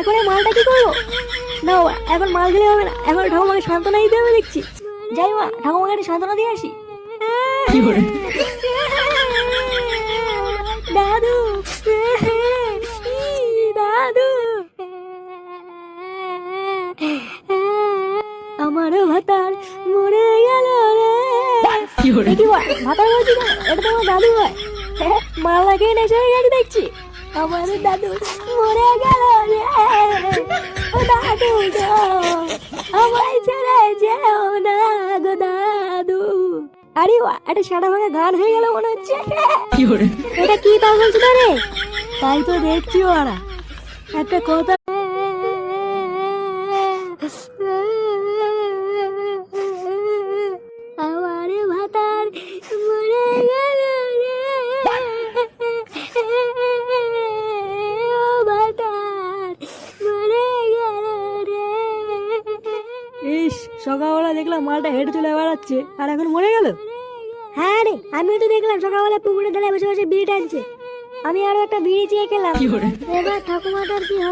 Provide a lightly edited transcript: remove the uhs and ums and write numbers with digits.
এখন এই মালটা কি করবো? না বাবা, এখন মাল খেলে হবে না, এখন ঠাকুমাকে সান্ত্বনা দিতে হবে দেখছি। যাই মা, ঠাকুমাকে একটু সান্ত্বনা দিয়ে আসি। দাদু, দাদু, আমারও ভাতার মরে গেল রে। কি ভাতার বলছি না, এটা তো আমার দাদু হয়। মাল লাগে নেশা হয়ে গেছে দেখছি। আমার দাদু মরে গেল রে। ও দাদু গো, আমায় ছেড়ে যেও না গো দাদু। আরে বাহ, একটা সাদা ভাঙা গান হয়ে গেল মনে হচ্ছে। এটা কি তা বলছো না রে? তাই তো দেখছি ওরা একটা কথা। আমারে ভাতার মরে গেল রে। ও ভাতার মরে গেল রে। ইস, সকালবেলা দেখলাম মালটা হেঁটে চলে বেড়াচ্ছে আর এখন মরে গেল। হ্যাঁ রে, আমিও তো দেখলাম সকালবেলা পুকুরে ধারে বসে বসে বিড়ি টানছে। আমি আরো একটা বিড়ি চেয়ে খেলাম। এবার ঠাকুমাটার কি হবে?